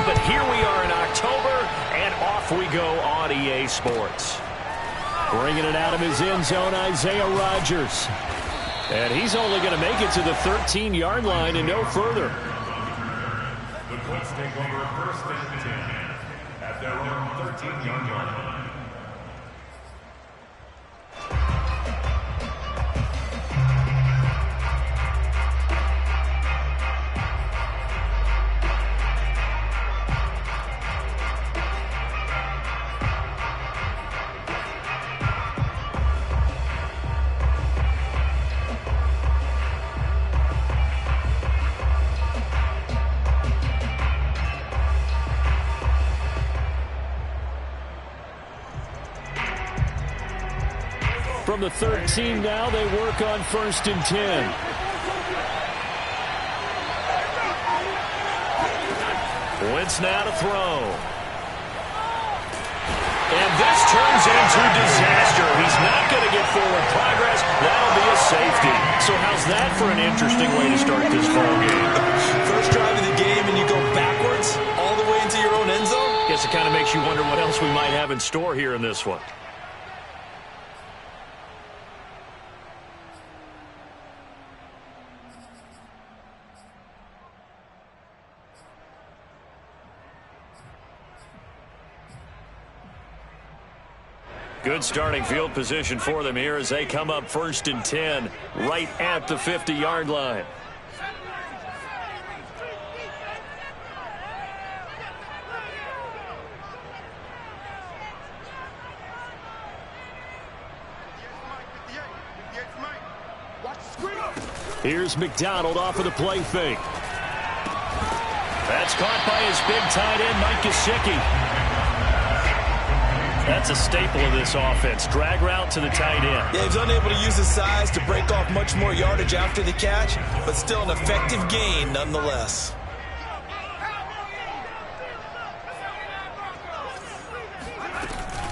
but here we are in October, and off we go on EA Sports. Bringing it out of his end zone, Isaiah Rodgers. And he's only going to make it to the 13-yard line and no further. The Colts take over first and 10 at their own 13-yard line. From the 13 now, they work on first and 10. Wentz now to throw. And this turns into disaster. He's not going to get forward progress. That'll be a safety. So how's that for an interesting way to start this ball game? First drive of the game and you go backwards all the way into your own end zone? Guess it kind of makes you wonder what else we might have in store here in this one. Good starting field position for them here as they come up first and 10 right at the 50-yard line. Here's McDonald off of the play fake. That's caught by his big tight end, Mike Gesicki. That's a staple of this offense. Drag route to the tight end. Yeah, he's unable to use his size to break off much more yardage after the catch, but still an effective gain nonetheless.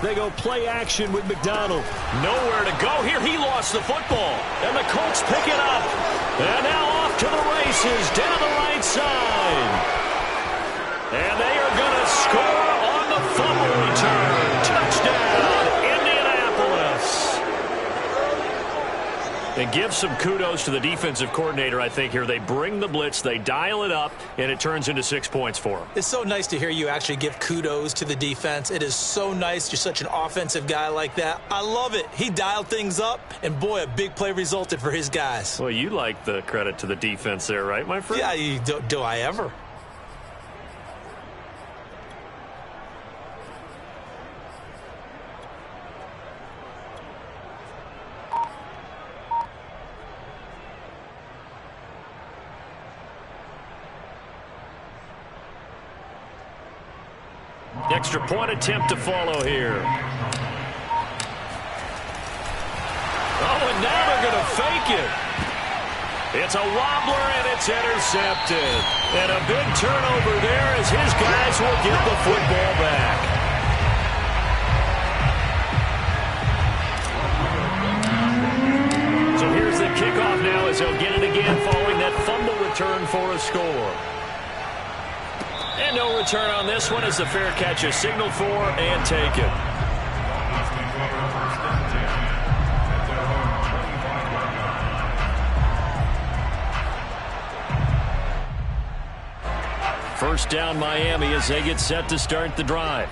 They go play action with McDonald. Nowhere to go here. He lost the football. And the Colts pick it up. And now off to the races down the right side. And they are going to score on the fumble return. Touchdown, Indianapolis. And give some kudos to the defensive coordinator, I think, here. They bring the blitz, they dial it up, and it turns into 6 points for them. It's so nice to hear you actually give kudos to the defense. It is so nice. You're such an offensive guy like that. I love it. He dialed things up, and boy, a big play resulted for his guys. Well, you like the credit to the defense there, right, my friend? Yeah, do I ever? Extra point attempt to follow here. Oh, and now they're going to fake it. It's a wobbler, and it's intercepted. And a big turnover there as his guys will get the football back. So here's the kickoff now as they'll get it again following that fumble return for a score. And no return on this one as the fair catch is signaled for and taken. First down Miami as they get set to start the drive.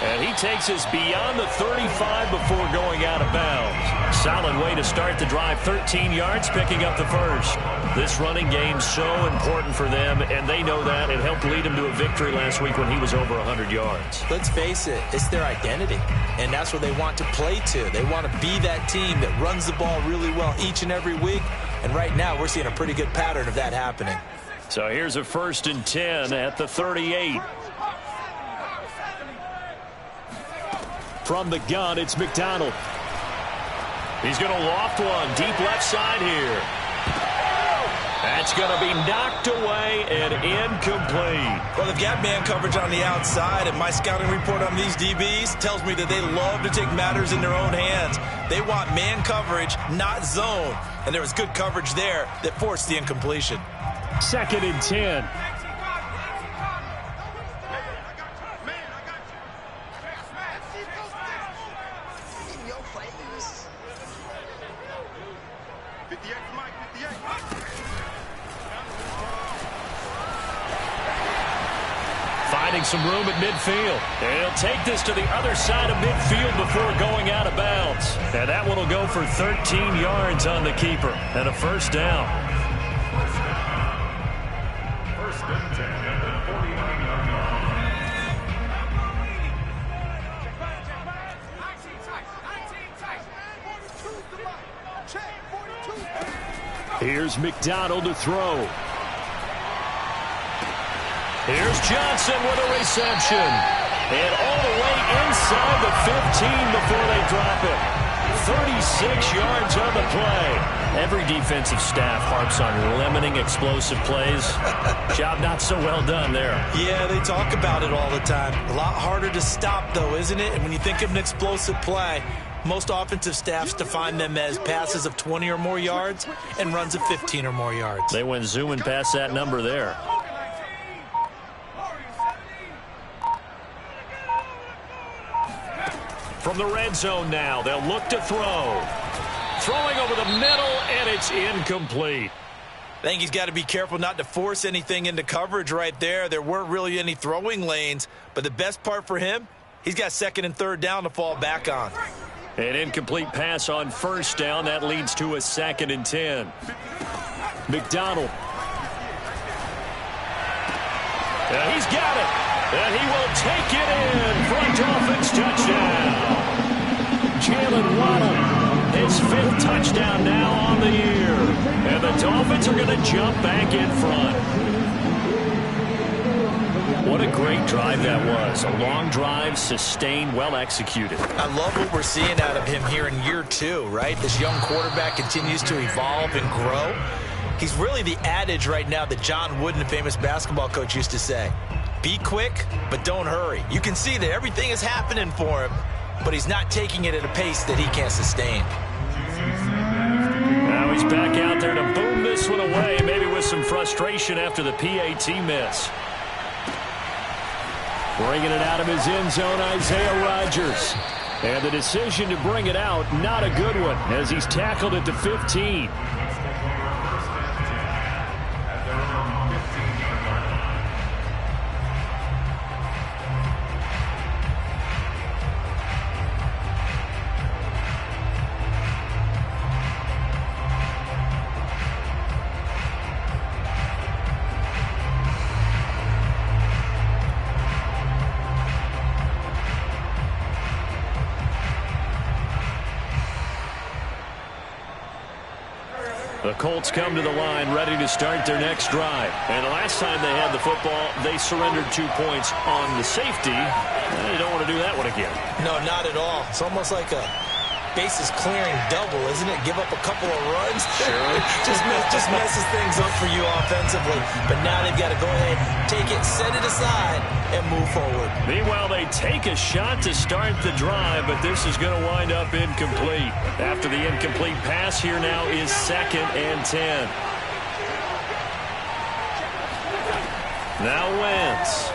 And he takes us beyond the 35 before going out of bounds. Solid way to start the drive. 13 yards, picking up the first. This running game so important for them, and they know that. It helped lead them to a victory last week when he was over 100 yards. Let's face it, it's their identity, and that's what they want to play to. They want to be that team that runs the ball really well each and every week, and right now we're seeing a pretty good pattern of that happening. So here's a 1st and 10 at the 38. From the gun, it's McDonald. He's going to loft one deep left side here. That's going to be knocked away and incomplete. Well, they've got man coverage on the outside, and my scouting report on these DBs tells me that they love to take matters in their own hands. They want man coverage, not zone. And there was good coverage there that forced the incompletion. 2nd and 10. Finding some room at midfield. He'll take this to the other side of midfield before going out of bounds. And that one will go for 13 yards on the keeper and a first down. First and 10 at the 49-yard line. Here's McDonald to throw. Here's Johnson with a reception. And all the way inside the 15 before they drop it. 36 yards on the play. Every defensive staff harps on limiting explosive plays. Job not so well done there. Yeah, they talk about it all the time. A lot harder to stop, though, isn't it? And when you think of an explosive play, most offensive staffs define them as passes of 20 or more yards and runs of 15 or more yards. They went zooming past that number there. From the red zone now, they'll look to throw. Throwing over the middle, and it's incomplete. I think he's got to be careful not to force anything into coverage right there. There weren't really any throwing lanes, but the best part for him, he's got 2nd and 3rd down to fall back on. An incomplete pass on first down. That leads to a 2nd and 10. McDonald. He's got it. And he will take it in for a Dolphins touchdown. Jalen Waddle, his 5th touchdown now on the year. And the Dolphins are going to jump back in front. What a great drive that was. A long drive, sustained, well executed. I love what we're seeing out of him here in year 2, right? This young quarterback continues to evolve and grow. He's really the adage right now that John Wooden, the famous basketball coach, used to say. Be quick, but don't hurry. You can see that everything is happening for him, but he's not taking it at a pace that he can't sustain. Now he's back out there to boom this one away, maybe with some frustration after the PAT miss. Bringing it out of his end zone, Isaiah Rodgers. And the decision to bring it out, not a good one, as he's tackled at the 15. The Colts come to the line ready to start their next drive. And the last time they had the football, they surrendered 2 points on the safety. They don't want to do that one again. No, not at all. It's almost like a bases clearing double, isn't it? Give up a couple of runs. Sure. just messes things up for you offensively. But now they've got to go ahead, take it, set it aside, and move forward. Meanwhile, they take a shot to start the drive, but this is going to wind up incomplete. After the incomplete pass, here now is 2nd and 10. Now Wentz.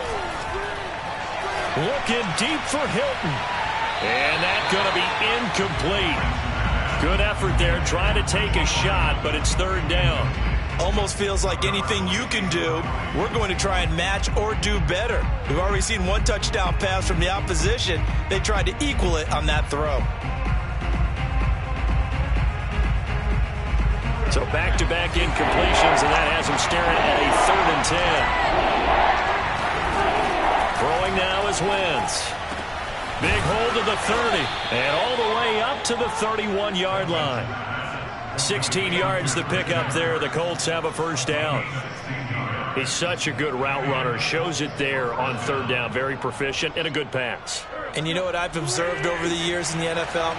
Looking deep for Hilton. And that's going to be incomplete. Good effort there, trying to take a shot, but it's 3rd down. Almost feels like anything you can do, we're going to try and match or do better. We've already seen one touchdown pass from the opposition. They tried to equal it on that throw. So back-to-back incompletions, and that has him staring at a 3rd and 10. Throwing now is Wentz. Big hold to the 30, and all the way up to the 31-yard line. 16 yards the pickup there. The Colts have a first down. He's such a good route runner. Shows it there on 3rd down. Very proficient and a good pass. And you know what I've observed over the years in the NFL?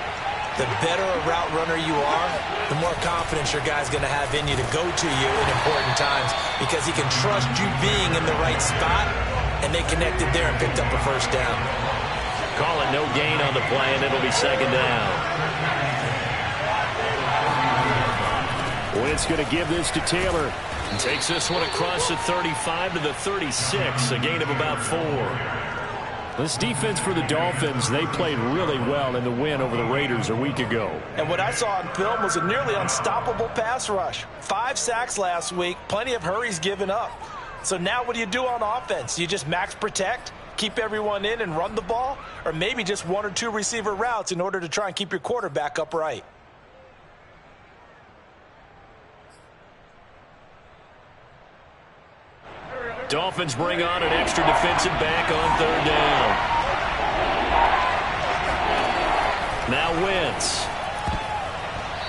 the better a route runner you are, the more confidence your guy's going to have in you to go to you in important times because he can trust you being in the right spot, and they connected there and picked up a first down. Call it no gain on the play, and it'll be second down. Wentz going to give this to Taylor. Takes this one across the 35 to the 36, a gain of about 4. This defense for the Dolphins, they played really well in the win over the Raiders a week ago. And what I saw on film was a nearly unstoppable pass rush. 5 sacks last week, plenty of hurries given up. So now what do you do on offense? You just max protect, keep everyone in and run the ball, or maybe just 1 or 2 receiver routes in order to try and keep your quarterback upright. Dolphins bring on an extra defensive back on third down. Now Wentz.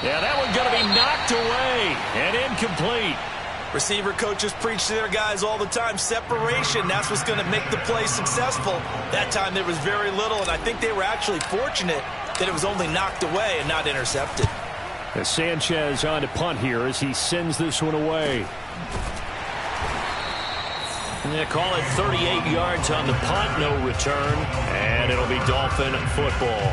Yeah, that one's going to be knocked away and incomplete. Receiver coaches preach to their guys all the time. Separation, that's what's going to make the play successful. That time there was very little, and I think they were actually fortunate that it was only knocked away and not intercepted. As Sanchez on to punt here as he sends this one away. They call it 38 yards on the punt, no return, and it'll be Dolphin football.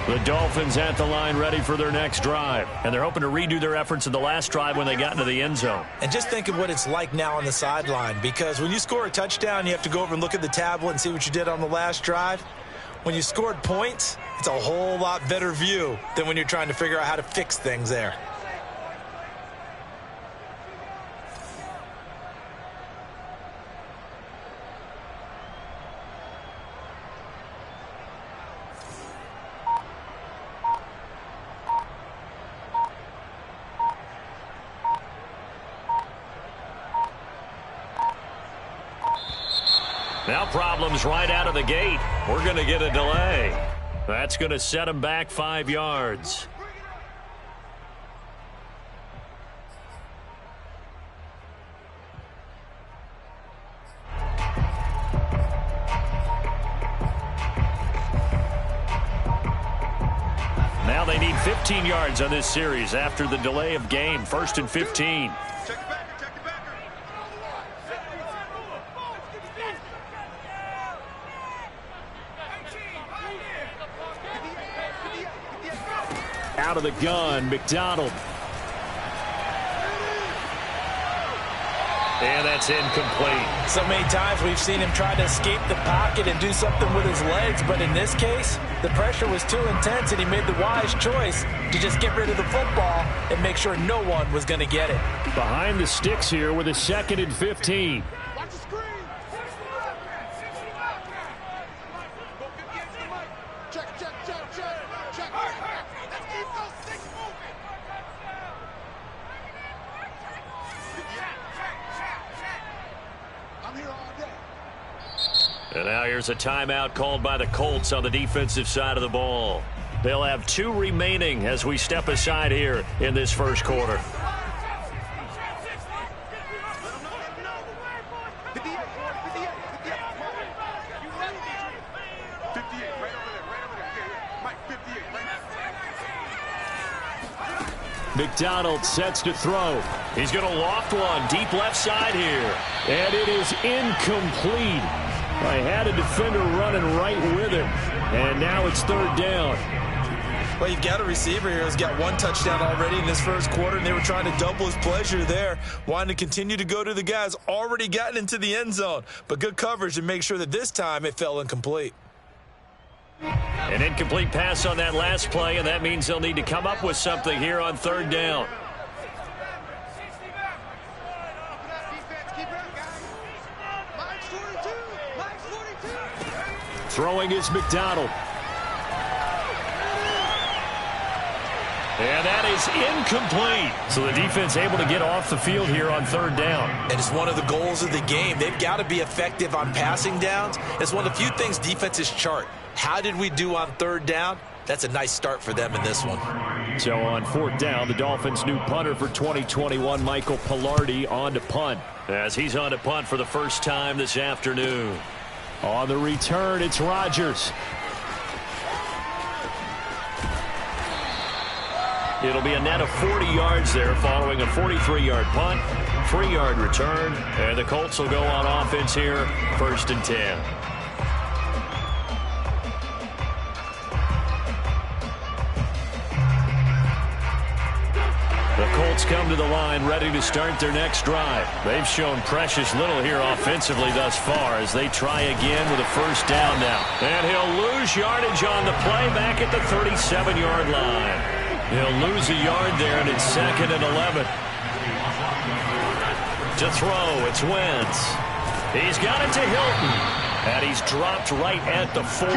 The Dolphins at the line ready for their next drive, and they're hoping to redo their efforts in the last drive when they got into the end zone. And just think of what it's like now on the sideline, because when you score a touchdown, you have to go over and look at the tablet and see what you did on the last drive. When you scored points, it's a whole lot better view than when you're trying to figure out how to fix things there. Now problems right out of the gate. We're going to get a delay. That's going to set them back 5 yards. Now they need 15 yards on this series after the delay of game. 1st and 15. Out of the gun, McDonald. And that's incomplete. So many times we've seen him try to escape the pocket and do something with his legs, but in this case, the pressure was too intense and he made the wise choice to just get rid of the football and make sure no one was going to get it. Behind the sticks here with a 2nd and 15. And now here's a timeout called by the Colts on the defensive side of the ball. They'll have 2 remaining as we step aside here in this first quarter. McDonald sets to throw. He's going to loft one deep left side here. And it is incomplete. I had a defender running right with him. And now it's 3rd down. Well, you've got a receiver here who's got 1 touchdown already in this first quarter, and they were trying to double his pleasure there, wanting to continue to go to the guys already gotten into the end zone. But good coverage to make sure that this time it fell incomplete. An incomplete pass on that last play, and that means they'll need to come up with something here on 3rd down. Throwing is McDonald. And that is incomplete. So the defense able to get off the field here on 3rd down. And it's one of the goals of the game. They've got to be effective on passing downs. It's one of the few things defenses chart. How did we do on 3rd down? That's a nice start for them in this one. So on 4th down, the Dolphins' new punter for 2021, Michael Palardy, on to punt. As he's on to punt for the first time this afternoon. On the return, it's Rodgers. It'll be a net of 40 yards there following a 43-yard punt, 3-yard return, and the Colts will go on offense here, 1st and 10. The Colts come to the line ready to start their next drive. They've shown precious little here offensively thus far as they try again with a 1st down now. And he'll lose yardage on the play back at the 37-yard line. He'll lose a yard there, and it's 2nd and 11. To throw, it's Wentz. He's got it to Hilton. And he's dropped right at the 40.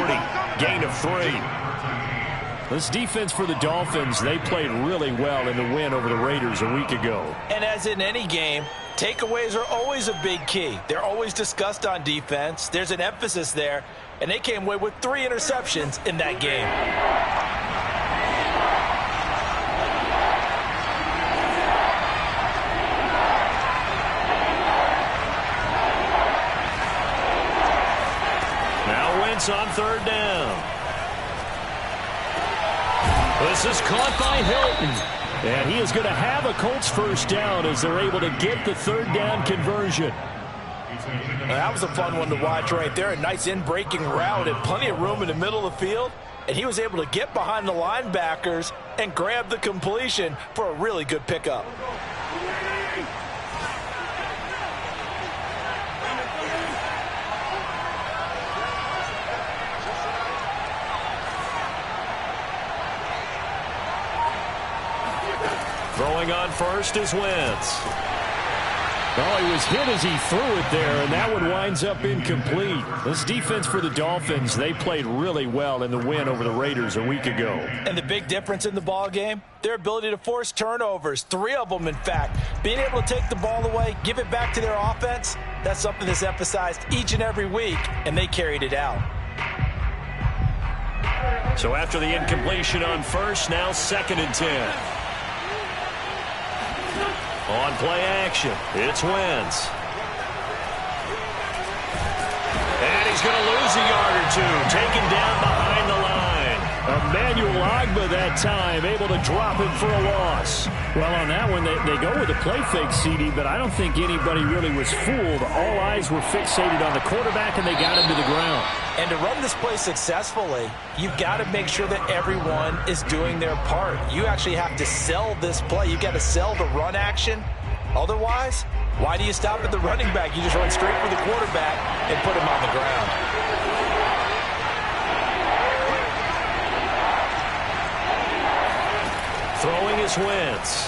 Gain of 3. This defense for the Dolphins, they played really well in the win over the Raiders a week ago. And as in any game, takeaways are always a big key. They're always discussed on defense. There's an emphasis there, and they came away with 3 interceptions in that game. Now Wentz on 3rd down. This is caught by Hilton. And he is going to have a Colts 1st down as they're able to get the 3rd down conversion. That was a fun one to watch right there. A nice in-breaking route and plenty of room in the middle of the field. And he was able to get behind the linebackers and grab the completion for a really good pickup. Throwing on 1st is Wentz. Oh, he was hit as he threw it there, and that one winds up incomplete. This defense for the Dolphins, they played really well in the win over the Raiders a week ago. And the big difference in the ball game, their ability to force turnovers, 3 of them in fact. Being able to take the ball away, give it back to their offense, that's something that's emphasized each and every week, and they carried it out. So after the incompletion on 1st, now 2nd and 10. On play action, it's Wentz. And he's going to lose a yard or 2, taken down behind the line. Emmanuel Ogbah that time, able to drop him for a loss. Well, on that one, they go with a play fake, CD, but I don't think anybody really was fooled. All eyes were fixated on the quarterback, and they got him to the ground. And to run this play successfully, you've got to make sure that everyone is doing their part. You actually have to sell this play. You've got to sell the run action. Otherwise, why do you stop at the running back? You just run straight for the quarterback and put him on the ground. Throwing is Wentz.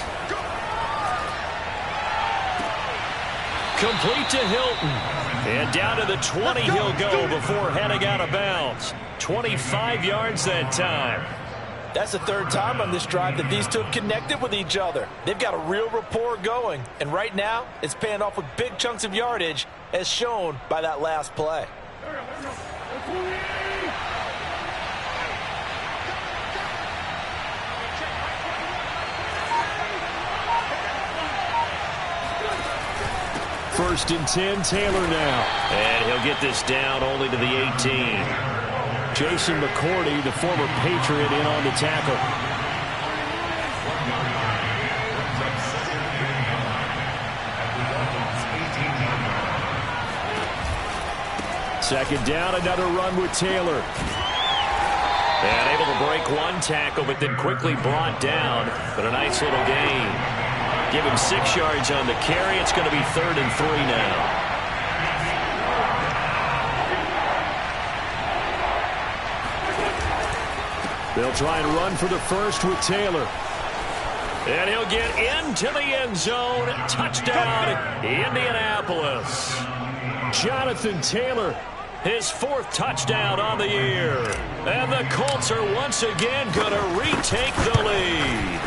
Complete to Hilton. And down to the 20 he'll go before heading out of bounds. 25 yards that time. That's the 3rd time on this drive that these two have connected with each other. They've got a real rapport going. And right now, it's paying off with big chunks of yardage, as shown by that last play. First and 10, Taylor now. And he'll get this down only to the 18. Jason McCourty, the former Patriot, in on the tackle. Second down, another run with Taylor. And able to break one tackle, but then quickly brought down. But a nice little gain. Give him 6 yards on the carry. It's going to be 3rd and 3 now. They'll try and run for the first with Taylor. And he'll get into the end zone. Touchdown, Indianapolis. Jonathan Taylor, his 4th touchdown on the year. And the Colts are once again going to retake the lead.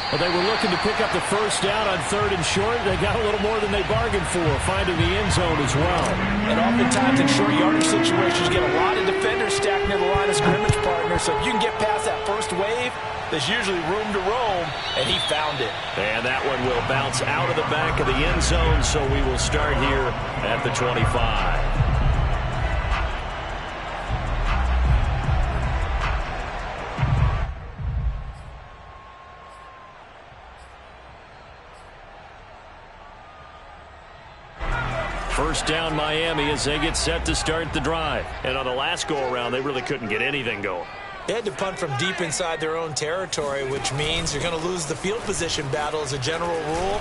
Well, they were looking to pick up the first down on 3rd and short. They got a little more than they bargained for, finding the end zone as well. And oftentimes in short yardage situations, you get a lot of defenders stacked near the line of scrimmage partner. So if you can get past that first wave, there's usually room to roam, and he found it. And that one will bounce out of the back of the end zone, so we will start here at the 25. first down Miami as they get set to start the drive. And on the last go-around, they really couldn't get anything going. They had to punt from deep inside their own territory, which means you're going to lose the field position battle as a general rule.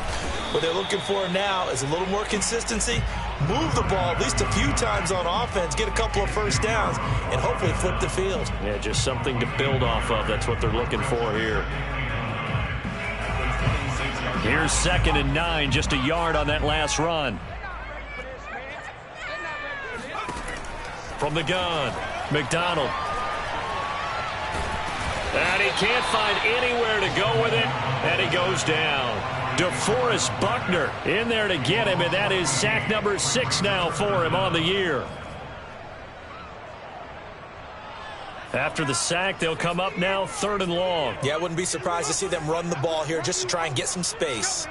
What they're looking for now is a little more consistency, move the ball at least a few times on offense, get a couple of first downs, and hopefully flip the field. Yeah, just something to build off of. That's what they're looking for here. Here's 2nd and 9, just a yard on that last run. From the gun, McDonald. And he can't find anywhere to go with it, and he goes down. DeForest Buckner in there to get him, and that is sack number 6 now for him on the year. After the sack, they'll come up now 3rd and long. Yeah, I wouldn't be surprised to see them run the ball here just to try and get some space.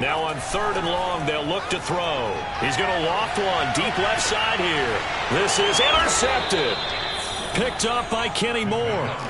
Now on 3rd and long, they'll look to throw. He's going to loft one deep left side here. This is intercepted. Picked up by Kenny Moore.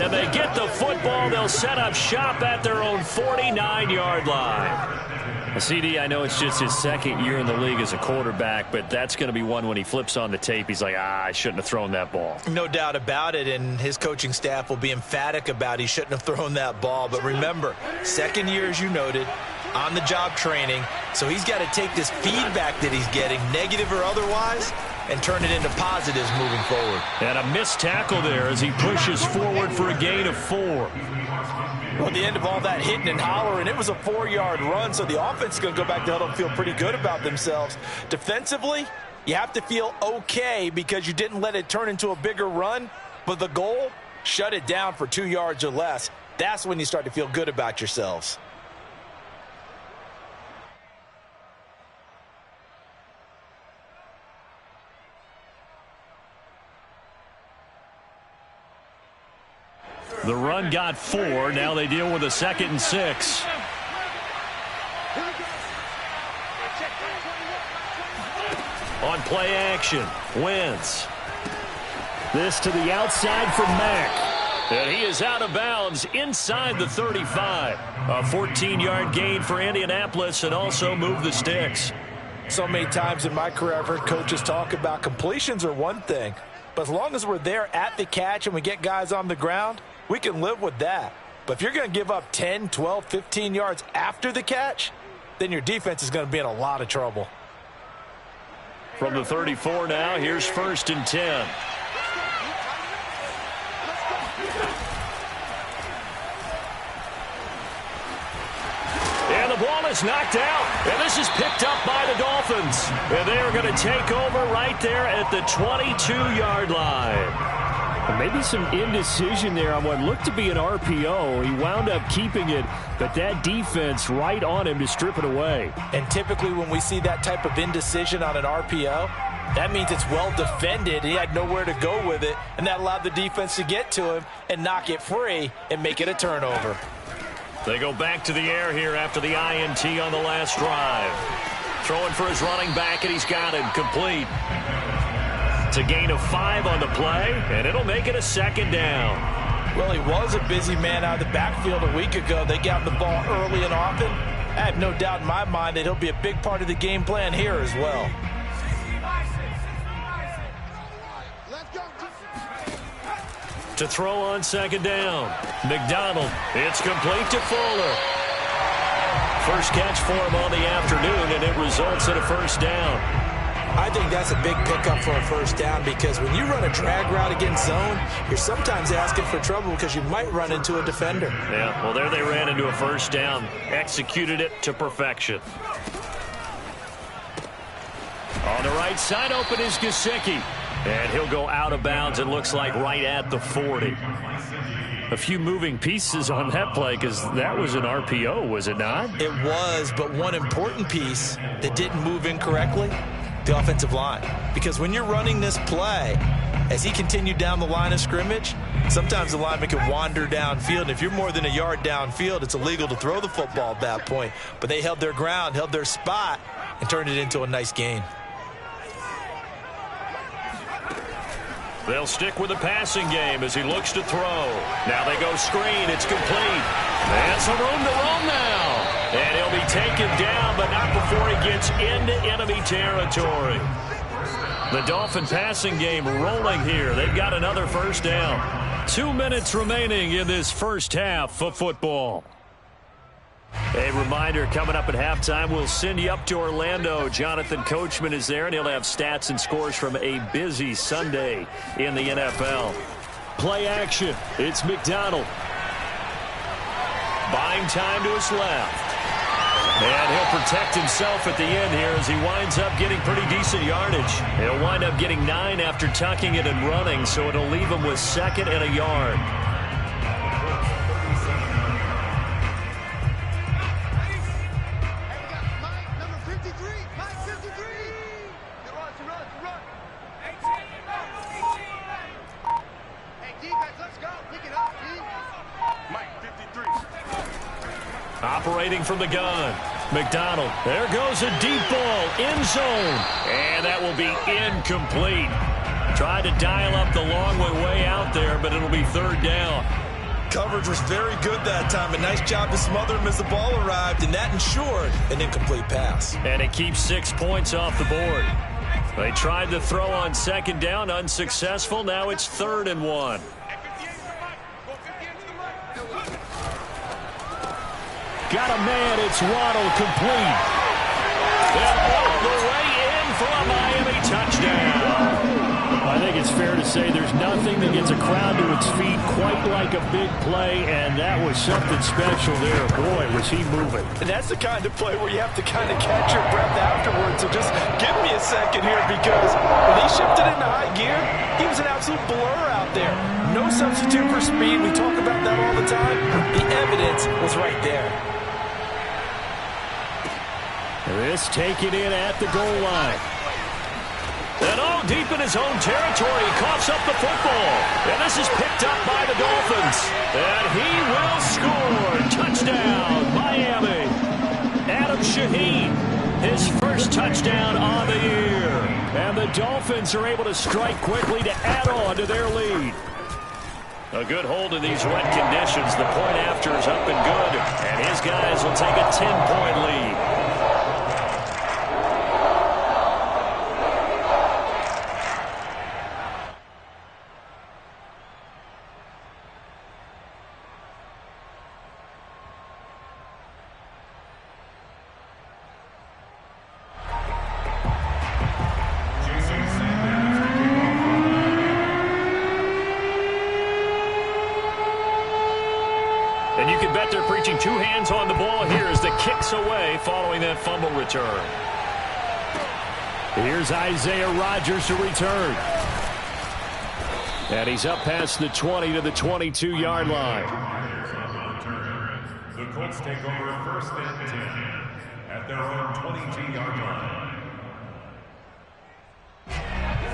And they get the football. They'll set up shop at their own 49-yard line. CD, I know it's just his 2nd year in the league as a quarterback, but that's going to be one when he flips on the tape. He's like, I shouldn't have thrown that ball. No doubt about it, and his coaching staff will be emphatic about he shouldn't have thrown that ball. But remember, 2nd year, as you noted, on-the-job training, so he's got to take this feedback that he's getting, negative or otherwise, and turn it into positives moving forward. And a missed tackle there as he pushes forward for a gain of 4. Well, at the end of all that hitting and hollering, it was a 4-yard run, so the offense is going to go back to huddle and feel pretty good about themselves. Defensively, you have to feel okay because you didn't let it turn into a bigger run, but the goal, shut it down for 2 yards or less. That's when you start to feel good about yourselves. The run got 4. Now they deal with a 2nd and 6. On play action, Wentz. This to the outside for Mack. And he is out of bounds inside the 35. A 14-yard gain for Indianapolis and also move the sticks. So many times in my career I've heard coaches talk about completions are one thing, but as long as we're there at the catch and we get guys on the ground, we can live with that. But if you're going to give up 10, 12, 15 yards after the catch, then your defense is going to be in a lot of trouble. From the 34 now, here's 1st and 10. And the ball is knocked out. And this is picked up by the Dolphins. And they are going to take over right there at the 22-yard line. Maybe some indecision there on what looked to be an RPO. He wound up keeping it, but that defense right on him to strip it away. And typically when we see that type of indecision on an RPO, that means it's well defended. He had nowhere to go with it, and that allowed the defense to get to him and knock it free and make it a turnover. They go back to the air here after the INT on the last drive. Throwing for his running back, and he's got him complete. It's a gain of 5 on the play, and it'll make it a 2nd down. Well, he was a busy man out of the backfield a week ago. They got the ball early and often. I have no doubt in my mind that he'll be a big part of the game plan here as well. To throw on 2nd down. McDonald. It's complete to Fuller. First catch for him on the afternoon, and it results in a 1st down. I think that's a big pickup for a 1st down because when you run a drag route against zone, you're sometimes asking for trouble because you might run into a defender. Yeah, well, there they ran into a 1st down. Executed it to perfection. On the right side, open is Gesicki. And he'll go out of bounds, it looks like, right at the 40. A few moving pieces on that play because that was an RPO, was it not? It was, but one important piece that didn't move incorrectly, the offensive line. Because when you're running this play, as he continued down the line of scrimmage, sometimes the lineman can wander downfield. And if you're more than a yard downfield, it's illegal to throw the football at that point. But they held their ground, held their spot, and turned it into a nice gain. They'll stick with the passing game as he looks to throw. Now they go screen. It's complete. And some room to roam now. And he'll be taken down, but not before he gets into enemy territory. The Dolphin passing game rolling here. They've got another first down. 2 minutes remaining in this first half of football. A reminder, coming up at halftime, we'll send you up to Orlando. Jonathan Coachman is there, and he'll have stats and scores from a busy Sunday in the NFL. Play action. It's McDonald. Buying time to his left. And he'll protect himself at the end here as he winds up getting pretty decent yardage. He'll wind up getting 9 after tucking it and running, so it'll leave him with 2nd and a yard. Operating from the gun. McDonald. There goes a deep ball. End zone. And that will be incomplete. Tried to dial up the long way out there, but it'll be 3rd down. Coverage was very good that time. A nice job to smother him as the ball arrived, and that ensured an incomplete pass. And it keeps 6 points off the board. They tried to throw on 2nd down. Unsuccessful. Now it's 3rd and 1. Got a man, it's Waddle, complete. And all the way in for a Miami touchdown. I think it's fair to say there's nothing that gets a crowd to its feet quite like a big play, and that was something special there. Boy, was he moving. And that's the kind of play where you have to kind of catch your breath afterwards. So just give me a second here, because when he shifted into high gear, he was an absolute blur out there. No substitute for speed. We talk about that all the time. The evidence was right there. This taken in at the goal line. And deep in his own territory, he coughs up the football. And this is picked up by the Dolphins. And he will score. Touchdown, Miami. Adam Shaheen, his first touchdown on the year. And the Dolphins are able to strike quickly to add on to their lead. A good hold in these wet conditions. The point after is up and good. And his guys will take a 10-point lead. And you can bet they're preaching 2 hands on the ball here as the kick's away following that fumble return. Here's Isaiah Rodgers to return. And he's up past the 20 to the 22-yard line. The Colts take over 1st and 10 at their own 22-yard line.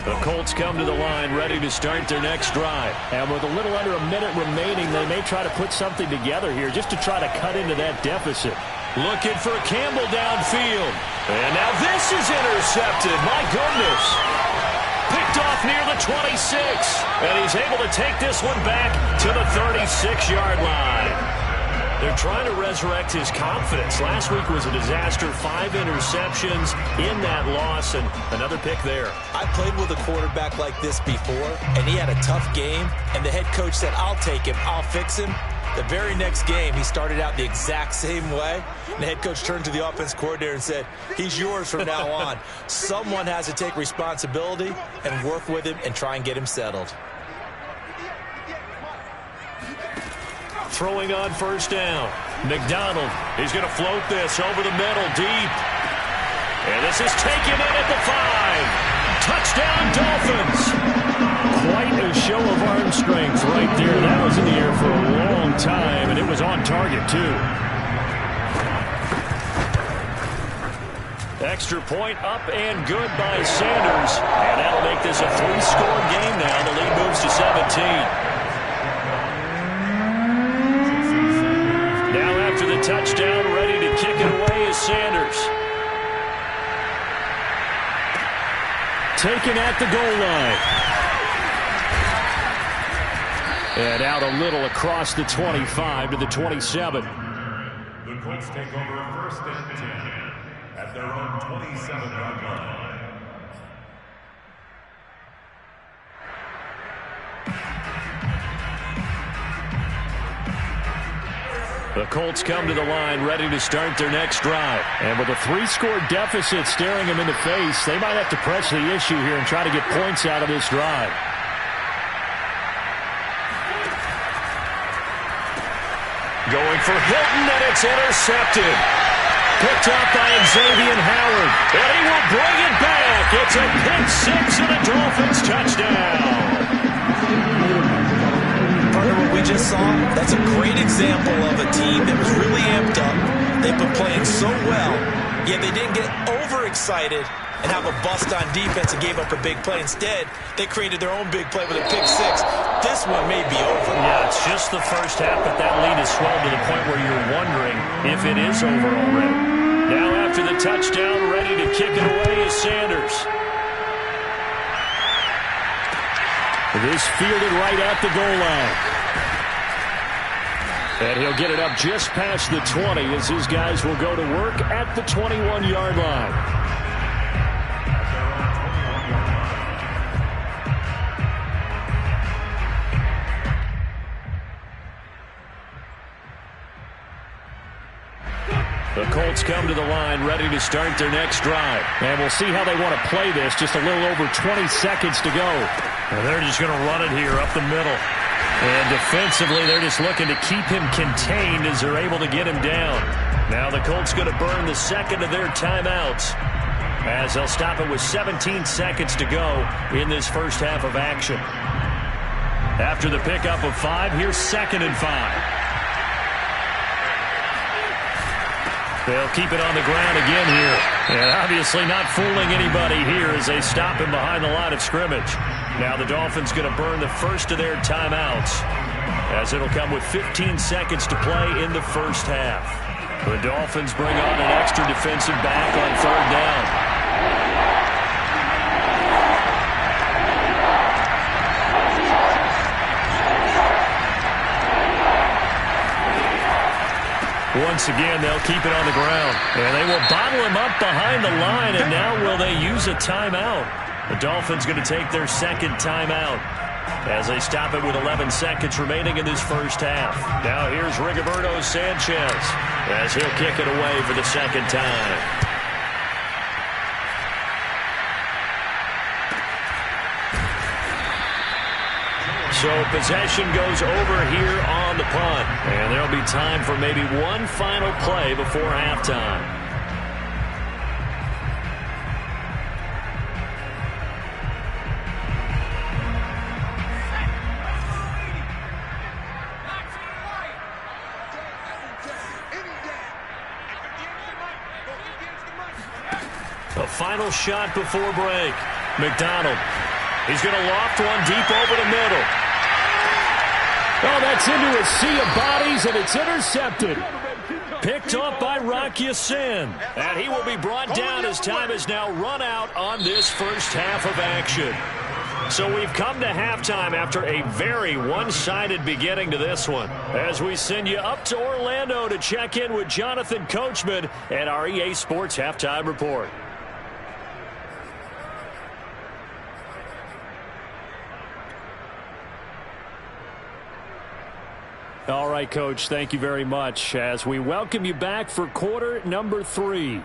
The Colts come to the line ready to start their next drive. And with a little under a minute remaining, they may try to put something together here just to try to cut into that deficit. Looking for Campbell downfield. And now this is intercepted. My goodness. Picked off near the 26. And he's able to take this one back to the 36-yard line. They're trying to resurrect his confidence. Last week was a disaster. 5 interceptions in that loss, and another pick there. I played with a quarterback like this before, and he had a tough game, and the head coach said, I'll take him, I'll fix him. The very next game, he started out the exact same way. And the head coach turned to the offense coordinator and said, he's yours from now on. Someone has to take responsibility and work with him and try and get him settled. Throwing on 1st down. McDonald, he's going to float this over the middle deep. And this is taken in at the 5. Touchdown, Dolphins. Quite a show of arm strength right there. That was in the air for a long time, and it was on target, too. Extra point up and good by Sanders. And that'll make this a 3-score game now. The lead moves to 17. The touchdown, ready to kick it away is Sanders. Taken at the goal line. And out a little across the 25 to the 27. The Colts take over first and 10 at their own 27-yard line. The Colts come to the line ready to start their next drive. And with a 3-score deficit staring them in the face, they might have to press the issue here and try to get points out of this drive. Going for Hilton, and it's intercepted. Picked up by Xavier Howard. And he will bring it back. It's a pick six and a Dolphins touchdown. Partner, what we just saw, that's a great example of a team that was really amped up. They've been playing so well, yet they didn't get overexcited and have a bust on defense and gave up a big play. Instead, they created their own big play with a pick six. This one may be over. Yeah, it's just the first half, but that lead has swelled to the point where you're wondering if it is over already. Now after the touchdown, ready to kick it away is Sanders. This fielded right at the goal line. And he'll get it up just past the 20 as his guys will go to work at the 21-yard line. The Colts come to the line ready to start their next drive. And we'll see how they want to play this. Just a little over 20 seconds to go. And they're just going to run it here up the middle. And defensively, they're just looking to keep him contained as they're able to get him down. Now the Colts going to burn the second of their timeouts as they'll stop it with 17 seconds to go in this first half of action. After the pickup of 5, here's 2nd and 5. They'll keep it on the ground again here. And obviously not fooling anybody here as they stop him behind the line of scrimmage. Now the Dolphins going to burn the first of their timeouts as it'll come with 15 seconds to play in the first half. The Dolphins bring on an extra defensive back on 3rd down. Once again, they'll keep it on the ground. And they will bottle him up behind the line. And now will they use a timeout? The Dolphins going to take their 2nd timeout as they stop it with 11 seconds remaining in this first half. Now here's Rigoberto Sanchez as he'll kick it away for the 2nd time. So possession goes over here on the punt. And there'll be time for maybe one final play before halftime. A final shot before break. McDonald. He's going to loft one deep over the middle. Oh, that's into a sea of bodies, and it's intercepted. Picked off by Rock Ya-Sin. And he will be brought down as time has now run out on this first half of action. So we've come to halftime after a very one-sided beginning to this one. As we send you up to Orlando to check in with Jonathan Coachman at our EA Sports Halftime Report. All right, Coach, thank you very much as we welcome you back for quarter number 3.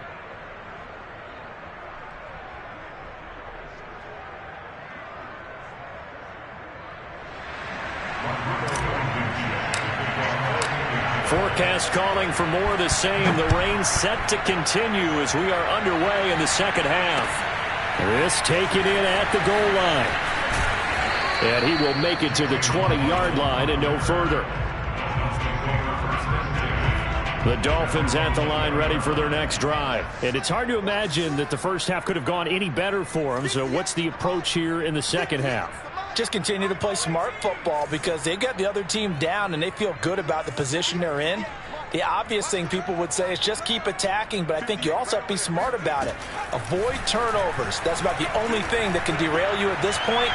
Forecast calling for more of the same. The rain set to continue as we are underway in the second half. This taken in at the goal line. And he will make it to the 20-yard line and no further. The Dolphins at the line ready for their next drive. And it's hard to imagine that the first half could have gone any better for them. So what's the approach here in the second half? Just continue to play smart football because they got the other team down and they feel good about the position they're in. The obvious thing people would say is just keep attacking, but I think you also have to be smart about it. Avoid turnovers. That's about the only thing that can derail you at this point.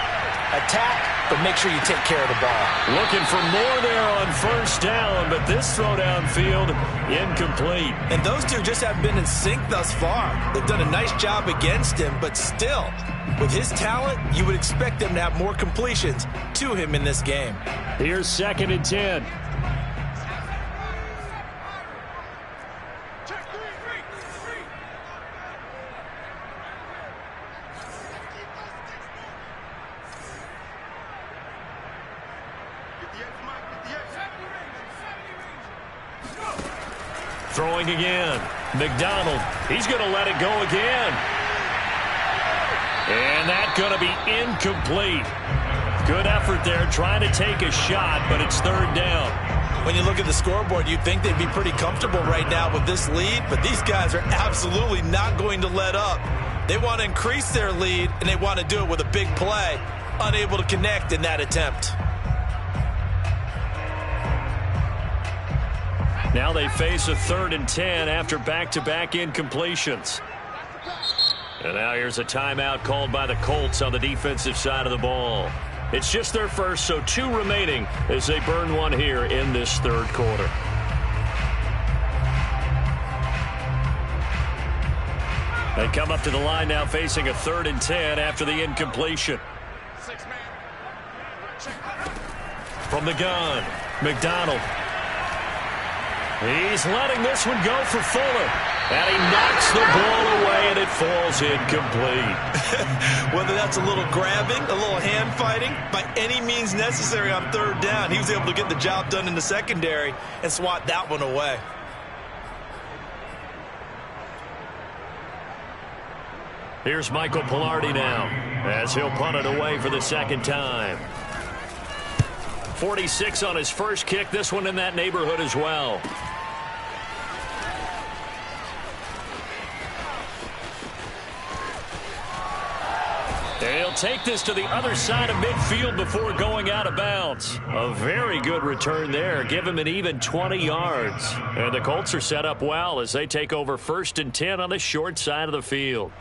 Attack, but make sure you take care of the ball. Looking for more there on first down, but this throw downfield incomplete. And those two just haven't been in sync thus far. They've done a nice job against him, but still, with his talent, you would expect them to have more completions to him in this game. Here's 2nd and 10. Throwing again. McDonald. He's going to let it go again. And that's going to be incomplete. Good effort there trying to take a shot, but it's 3rd down. When you look at the scoreboard, you'd think they'd be pretty comfortable right now with this lead, but these guys are absolutely not going to let up. They want to increase their lead, and they want to do it with a big play. Unable to connect in that attempt. Now they face a 3rd and 10 after back-to-back incompletions. And now here's a timeout called by the Colts on the defensive side of the ball. It's just their first, so 2 remaining as they burn one here in this 3rd quarter. They come up to the line now facing a 3rd and 10 after the incompletion. From the gun, McDonald. He's letting this one go for Fuller. And he knocks the ball away, and it falls incomplete. Whether that's a little grabbing, a little hand fighting, by any means necessary on 3rd down, he was able to get the job done in the secondary and swat that one away. Here's Michael Palardy now as he'll punt it away for the 2nd time. 46 on his first kick. This one in that neighborhood as well. They'll take this to the other side of midfield before going out of bounds. A very good return there. Give him an even 20 yards. And the Colts are set up well as they take over 1st and 10 on the short side of the field.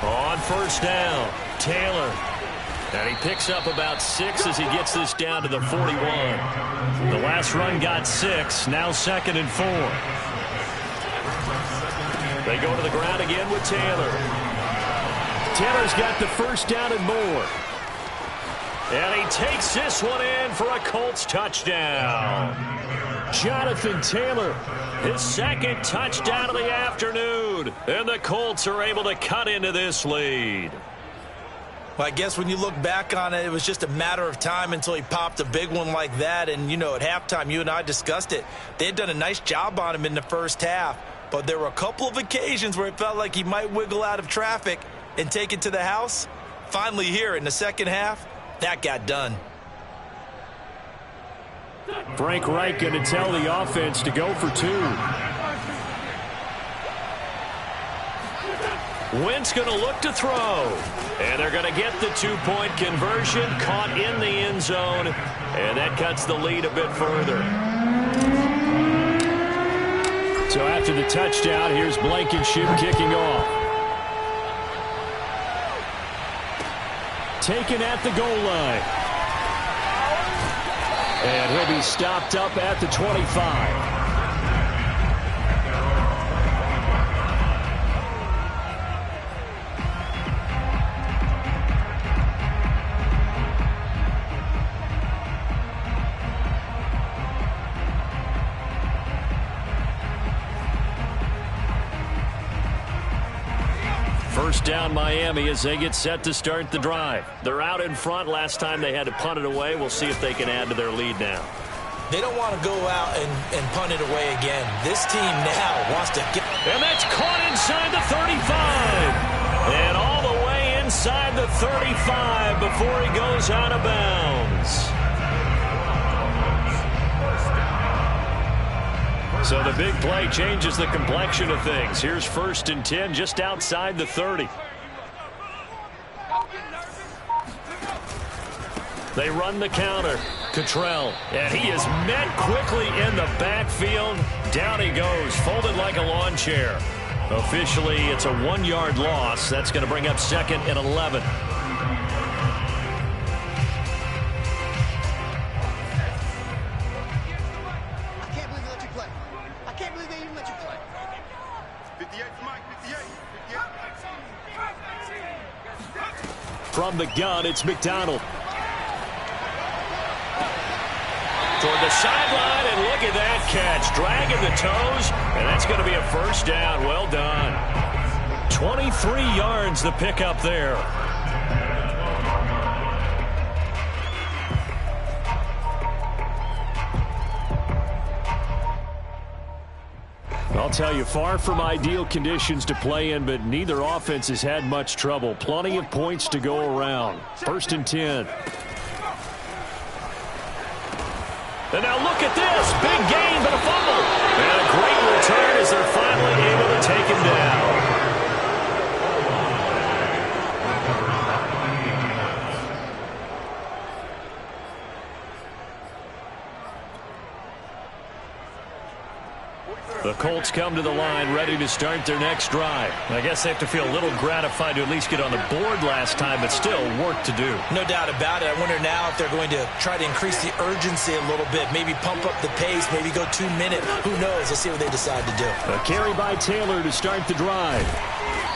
On 1st down, Taylor. And he picks up about 6 as he gets this down to the 41. The last run got 6, now 2nd and 4. They go to the ground again with Taylor. Taylor's got the 1st down and more. And he takes this one in for a Colts touchdown. Jonathan Taylor, his 2nd touchdown of the afternoon. And the Colts are able to cut into this lead. Well, I guess when you look back on it, it was just a matter of time until he popped a big one like that. And, you know, at halftime, you and I discussed it. They had done a nice job on him in the first half. But there were a couple of occasions where it felt like he might wiggle out of traffic and take it to the house. Finally here in the 2nd half, that got done. Frank Reich going to tell the offense to go for 2. Wentz going to look to throw. And they're going to get the 2-point conversion, caught in the end zone. And that cuts the lead a bit further. So after the touchdown, here's Blankenship kicking off. Taken at the goal line. And he'll be stopped up at the 25. First down Miami as they get set to start the drive. They're out in front. Last time they had to punt it away. We'll see if they can add to their lead now. They don't want to go out and punt it away again. This team now wants to get... And that's caught inside the 35. And all the way inside the 35 before he goes out of bounds. So the big play changes the complexion of things. Here's 1st and 10 just outside the 30. They run the counter. Cottrell, and he is met quickly in the backfield. Down he goes, folded like a lawn chair. Officially, it's a 1-yard loss. That's going to bring up 2nd and 11. From the gun, it's McDonald. Toward the sideline, and look at that catch. Dragging the toes, and that's going to be a first down. Well done. 23 yards the pickup there. I'll tell you, far from ideal conditions to play in, but neither offense has had much trouble. Plenty of points to go around. 1st and 10. And now look at this. Big gain, but a fumble. And a great return as they're finally able to take him down. The Colts come to the line ready to start their next drive. I guess they have to feel a little gratified to at least get on the board last time, but still work to do. No doubt about it. I wonder now if they're going to try to increase the urgency a little bit, maybe pump up the pace, maybe go 2-minute. Who knows? Let's see what they decide to do. A carry by Taylor to start the drive.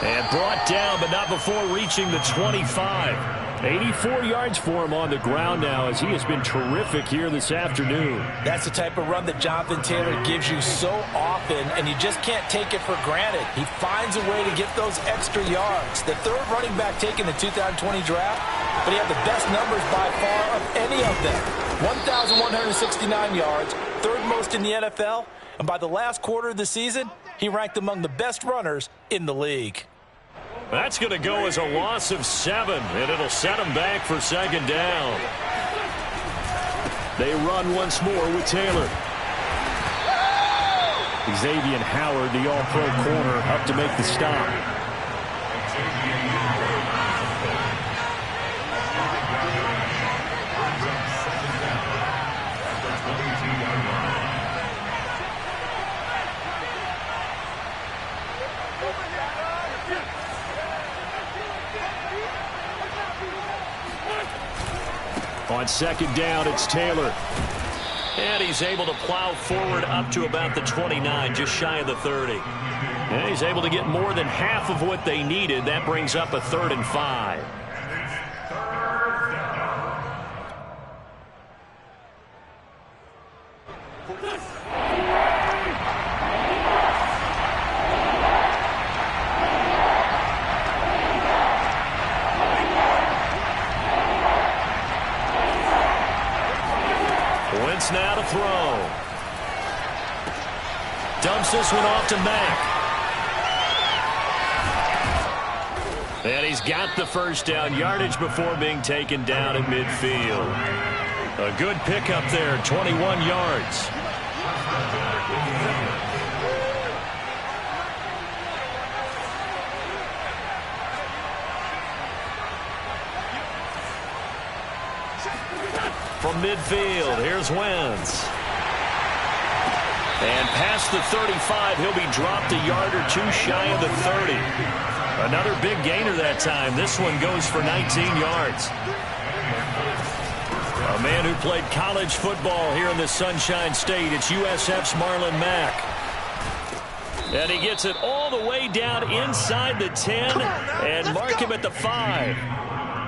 And brought down, but not before reaching the 25. 84 yards for him on the ground now as he has been terrific here this afternoon. That's the type of run that Jonathan Taylor gives you so often, and you just can't take it for granted. He finds a way to get those extra yards. The 3rd running back taken in the 2020 draft, but he had the best numbers by far of any of them. 1,169 yards, 3rd most in the NFL, and by the last quarter of the season, he ranked among the best runners in the league. That's going to go as a loss of 7, and it'll set them back for 2nd down. They run once more with Taylor. Xavier Howard, the all-pro corner, up to make the stop. On 2nd down, it's Taylor. And he's able to plow forward up to about the 29, just shy of the 30. And he's able to get more than half of what they needed. That brings up a 3rd and 5. Now to throw. Dumps this one off to Mack. And he's got the first down, yardage before being taken down at midfield. A good pickup there, 21 yards. From midfield, here's Wentz. And past the 35, he'll be dropped a yard or 2 shy of the 30. Another big gainer that time. This one goes for 19 yards. A man who played college football here in the Sunshine State. It's USF's Marlon Mack. And he gets it all the way down inside the 10 and mark him at the 5.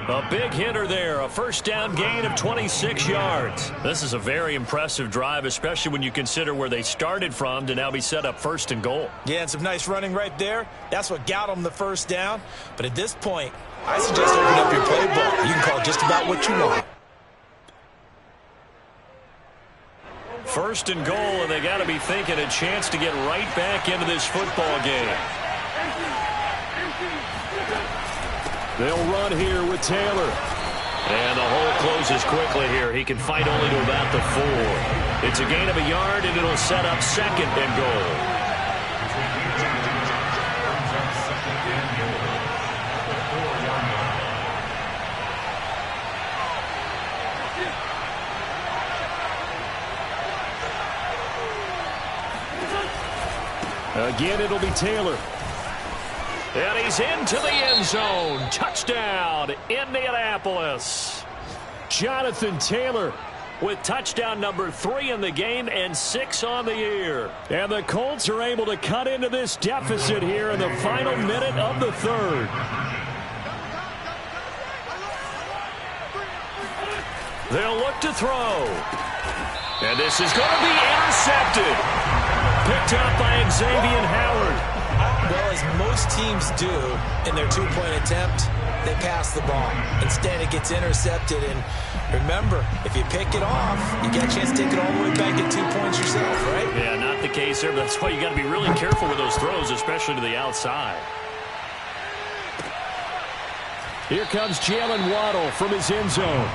A big hitter there, a first down gain of 26 yards. This is a very impressive drive, especially when you consider where they started from to now be set up 1st and goal. Yeah, and some nice running right there. That's what got them the first down. But at this point, I suggest open up your playbook. You can call just about what you want. 1st and goal, and they got to be thinking a chance to get right back into this football game. They'll run here with Taylor. And the hole closes quickly here. He can fight only to about the 4. It's a gain of a yard, and it'll set up 2nd and goal. Again, it'll be Taylor. And he's into the end zone. Touchdown, Indianapolis. Jonathan Taylor with touchdown number 3 in the game and 6 on the year. And the Colts are able to cut into this deficit here in the final minute of the third. They'll look to throw. And this is going to be intercepted. Picked up by Xavier Howard. Well, as most teams do in their two-point attempt, they pass the ball. Instead, it gets intercepted. And remember, if you pick it off, you get a chance to take it all the way back at 2 points yourself, right? Yeah, not the case there. But that's why you got to be really careful with those throws, especially to the outside. Here comes Jalen Waddle from his end zone.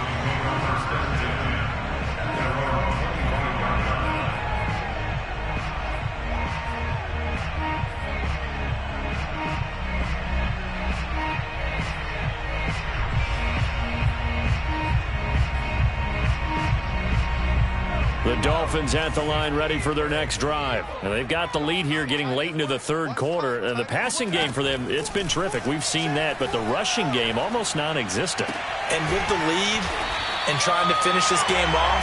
The Dolphins at the line ready for their next drive. And they've got the lead here getting late into the third quarter. And the passing game for them, it's been terrific. We've seen that. But the rushing game, almost non-existent. And with the lead and trying to finish this game off,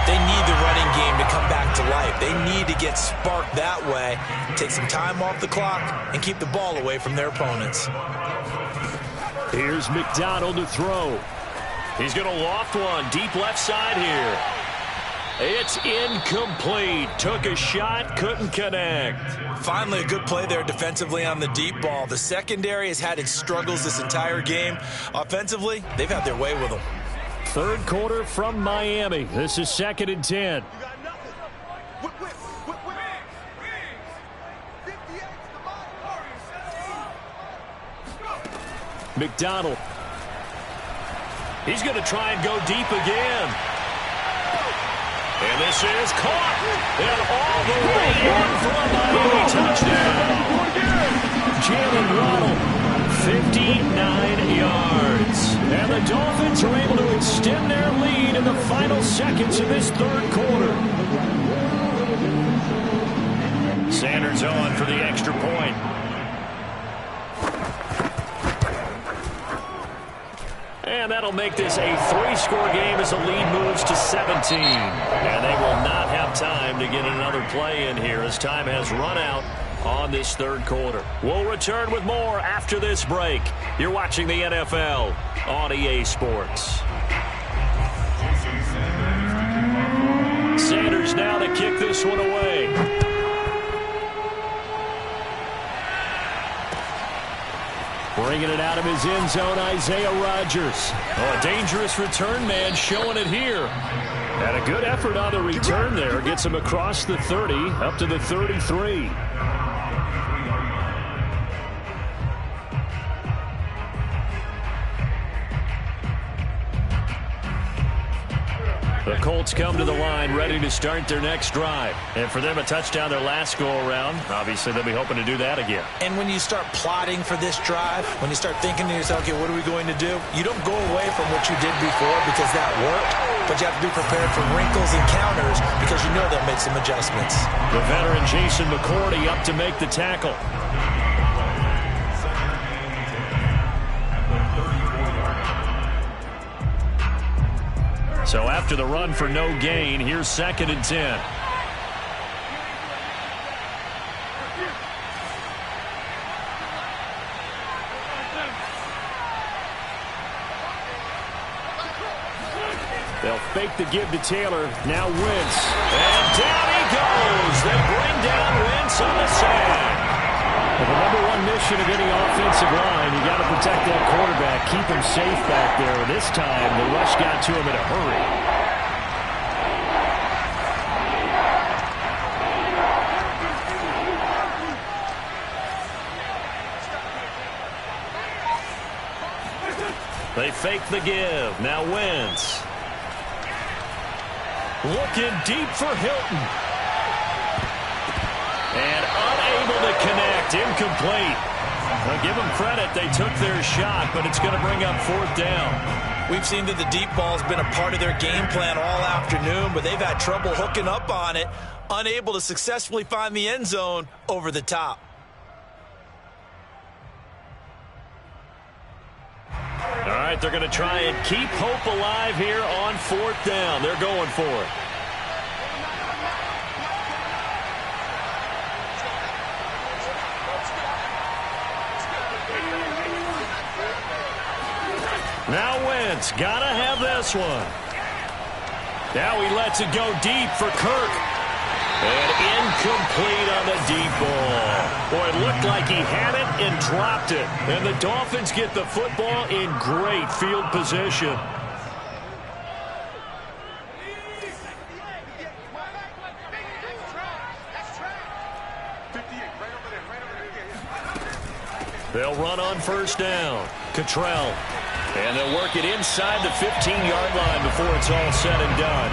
they need the running game to come back to life. They need to get sparked that way, take some time off the clock, and keep the ball away from their opponents. Here's McDonald to throw. He's going to loft one deep left side here. It's incomplete. Took a shot, couldn't connect. Finally, a good play there defensively on the deep ball. The secondary has had its struggles this entire game. Offensively, they've had their way with them. Third quarter from Miami. This is 2nd and 10. McDonald. He's going to try and go deep again. And this is caught. And all the way in for a Miami touchdown. Jalen Waddle, 59 yards. And the Dolphins are able to extend their lead in the final seconds of this third quarter. Sanders on for the extra point. And that'll make this a 3-score game as the lead moves to 17. And they will not have time to get another play in here as time has run out on this third quarter. We'll return with more after this break. You're watching the NFL on EA Sports. Sanders now to kick this one away. Bringing it out of his end zone, Isaiah Rodgers. Oh, a dangerous return man showing it here. And a good effort on the return there. Gets him across the 30, up to the 33. The Colts come to the line ready to start their next drive. And for them, a touchdown their last go-around. Obviously, they'll be hoping to do that again. And when you start plotting for this drive, when you start thinking to yourself, okay, what are we going to do? You don't go away from what you did before because that worked, but you have to be prepared for wrinkles and counters because you know they'll make some adjustments. The veteran Jason McCourty up to make the tackle. So after the run for no gain, here's 2nd and 10. They'll fake the give to Taylor. Now Wentz. And down he goes. They bring down Wentz on the sack. Well, the #1 mission of any offensive line, you got to protect that quarterback, keep him safe back there. This time, the rush got to him in a hurry. They fake the give. Now Wentz. Looking deep for Hilton. And unable to connect. Incomplete. Well, give them credit. They took their shot, but it's going to bring up 4th down. We've seen that the deep ball's been a part of their game plan all afternoon, but they've had trouble hooking up on it, unable to successfully find the end zone over the top. All right, they're going to try and keep hope alive here on 4th down. They're going for it. Now Wentz, gotta have this one. Now he lets it go deep for Kirk. And incomplete on the deep ball. Boy, it looked like he had it and dropped it. And the Dolphins get the football in great field position. They'll run on 1st down. Cottrell. And they'll work it inside the 15-yard line before it's all said and done.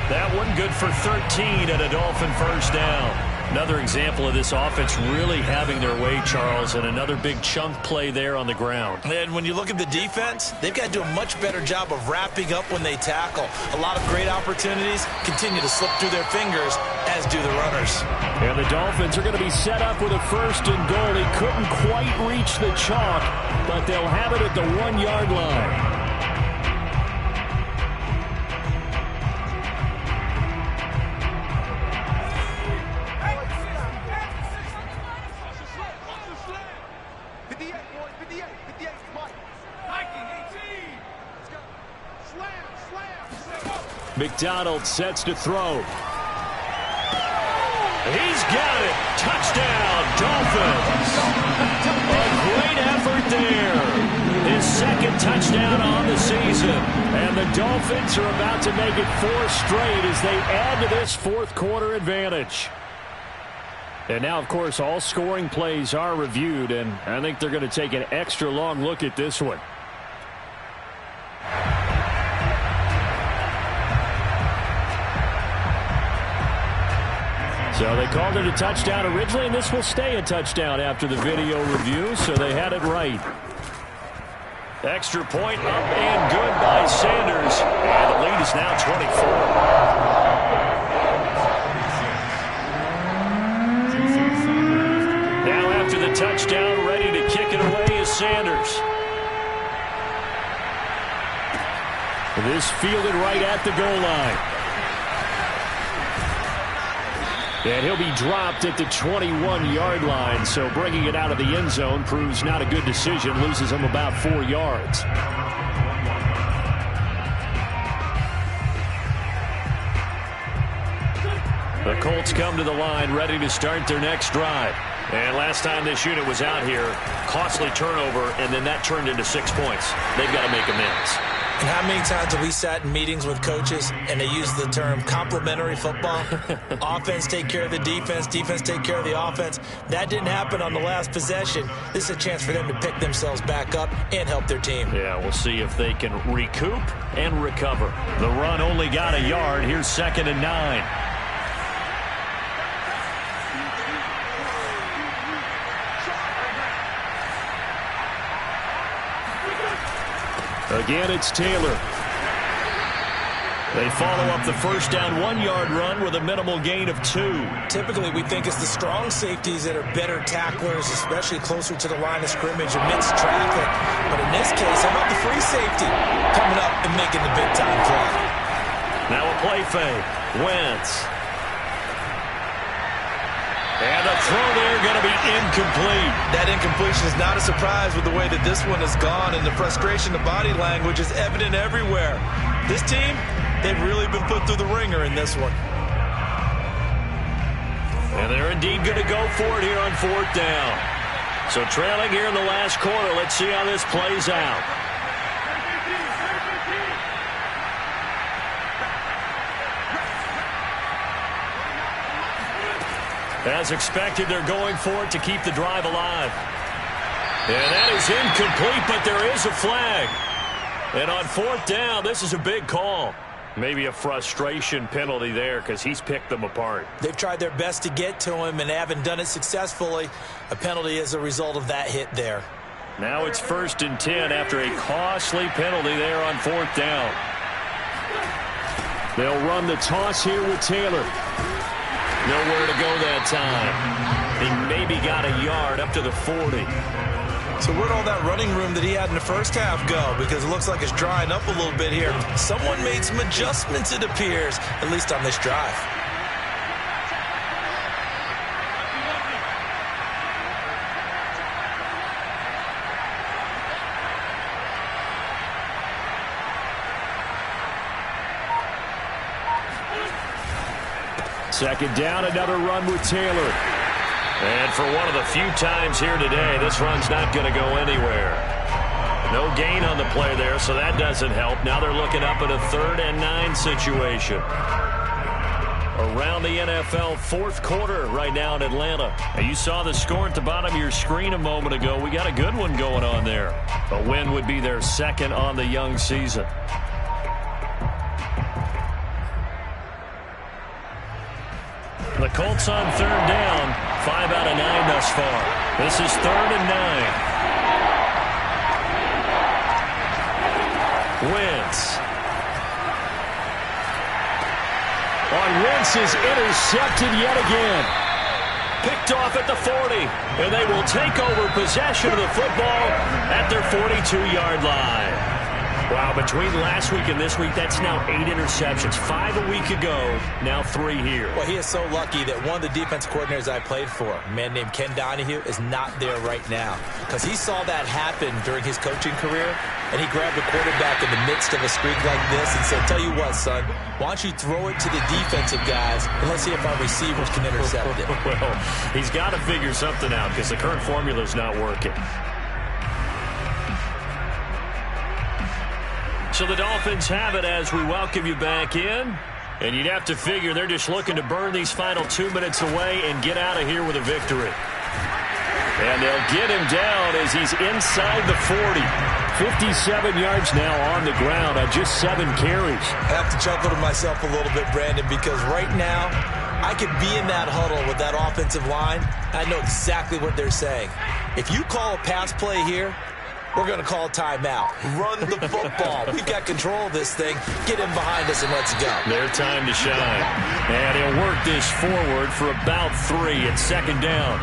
That one good for 13 at a Dolphin 1st down. Another example of this offense really having their way, Charles, and another big chunk play there on the ground. And when you look at the defense, they've got to do a much better job of wrapping up when they tackle. A lot of great opportunities continue to slip through their fingers, as do the runners. And the Dolphins are going to be set up with a 1st and goal. He couldn't quite reach the chalk, but they'll have it at the 1-yard line. McDonald sets to throw. He's got it. Touchdown, Dolphins. A great effort there. His 2nd touchdown on the season. And the Dolphins are about to make it 4 straight as they add to this 4th quarter advantage. And now, of course, all scoring plays are reviewed, and I think they're going to take an extra long look at this one. So they called it a touchdown originally, and this will stay a touchdown after the video review, so they had it right. Extra point up and good by Sanders. And the lead is now 24. Now after the touchdown, ready to kick it away is Sanders. This fielded right at the goal line. And he'll be dropped at the 21-yard line, so bringing it out of the end zone proves not a good decision, loses him about 4 yards. The Colts come to the line, ready to start their next drive. And last time this unit was out here, costly turnover, and then that turned into 6 points. They've got to make amends. And how many times have we sat in meetings with coaches and they use the term complementary football? Offense take care of the defense, defense take care of the offense. That didn't happen on the last possession. This is a chance for them to pick themselves back up and help their team. Yeah, we'll see if they can recoup and recover. The run only got a yard. Here's 2nd and 9. Again, it's Taylor. They follow up the 1st down 1-yard run with a minimal gain of 2. Typically, we think it's the strong safeties that are better tacklers, especially closer to the line of scrimmage amidst traffic. But in this case, how about the free safety coming up and making the big-time play? Now a play fake. Wentz. And the throw there going to be incomplete. That incompletion is not a surprise with the way that this one has gone, and the frustration of body language is evident everywhere. This team, they've really been put through the ringer in this one. And they're indeed going to go for it here on 4th down. So trailing here in the last quarter, let's see how this plays out. As expected, they're going for it to keep the drive alive. And that is incomplete, but there is a flag. And on 4th down, this is a big call. Maybe a frustration penalty there because he's picked them apart. They've tried their best to get to him and haven't done it successfully. A penalty is a result of that hit there. Now it's 1st and 10 after a costly penalty there on 4th down. They'll run the toss here with Taylor. Nowhere to go that time. He maybe got a yard up to the 40. So where'd all that running room that he had in the first half go? Because it looks like it's drying up a little bit here. Someone made some adjustments, it appears, at least on this drive. Second down, another run with Taylor. And for one of the few times here today, this run's not going to go anywhere. No gain on the play there, so that doesn't help. Now they're looking up at a 3rd and 9 situation. Around the NFL, 4th quarter right now in Atlanta. And you saw the score at the bottom of your screen a moment ago. We got a good one going on there. A win would be their 2nd on the young season. The Colts on 3rd down. 5 out of 9 thus far. This is 3rd and 9. Wentz. Wentz is intercepted yet again. Picked off at the 40. And they will take over possession of the football at their 42-yard line. Wow, between last week and this week, that's now 8 interceptions. 5 a week ago, now 3 here. Well, he is so lucky that one of the defense coordinators I played for, a man named Ken Donahue, is not there right now. Because he saw that happen during his coaching career, and he grabbed the quarterback in the midst of a streak like this and said, tell you what, son, why don't you throw it to the defensive guys, and let's see if our receivers can intercept it. Well, he's got to figure something out because the current formula is not working. So the Dolphins have it as we welcome you back in. And you'd have to figure they're just looking to burn these final 2 minutes away and get out of here with a victory. And they'll get him down as he's inside the 40. 57 yards now on the ground on just 7 carries. I have to chuckle to myself a little bit, Brandon, because right now I could be in that huddle with that offensive line. I know exactly what they're saying. If you call a pass play here, we're going to call a timeout. Run the football. We've got control of this thing. Get him behind us and let's go. Their time to shine. And he'll work this forward for about 3 at 2nd down.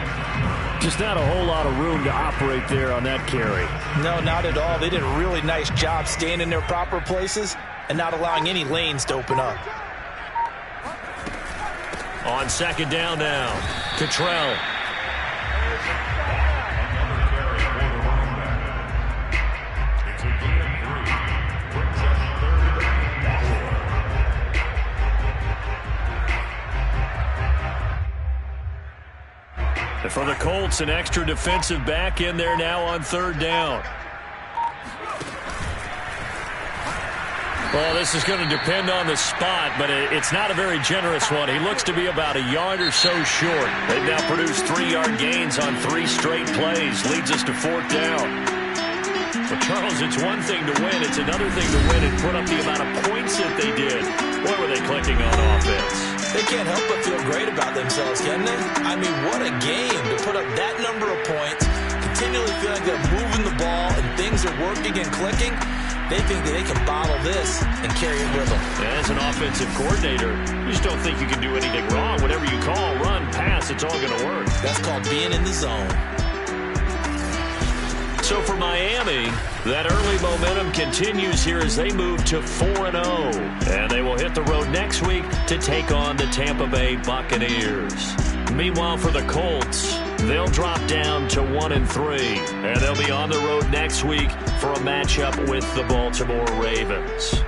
Just not a whole lot of room to operate there on that carry. No, not at all. They did a really nice job staying in their proper places and not allowing any lanes to open up. On 2nd down now, Cottrell. And for the Colts, an extra defensive back in there now on 3rd down. Well, this is going to depend on the spot, but it's not a very generous one. He looks to be about a yard or so short. They've now produced 3-yard gains on 3 straight plays. Leads us to 4th down. Well, Charles, it's one thing to win. It's another thing to win and put up the amount of points that they did. Boy, were they clicking on offense. They can't help but feel great about themselves, can they? I mean, what a game to put up that number of points, continually feeling they're moving the ball and things are working and clicking. They think that they can bottle this and carry it with them. As an offensive coordinator, you just don't think you can do anything wrong. Whatever you call, run, pass, it's all going to work. That's called being in the zone. So for Miami, that early momentum continues here as they move to 4-0. And they will hit the road next week to take on the Tampa Bay Buccaneers. Meanwhile, for the Colts, they'll drop down to 1-3. And they'll be on the road next week for a matchup with the Baltimore Ravens.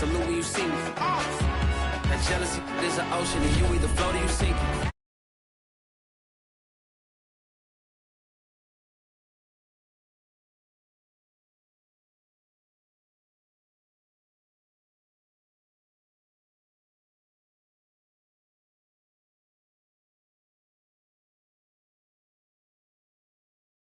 salute when you see me. That jealousy is an ocean, and you either float or you sink.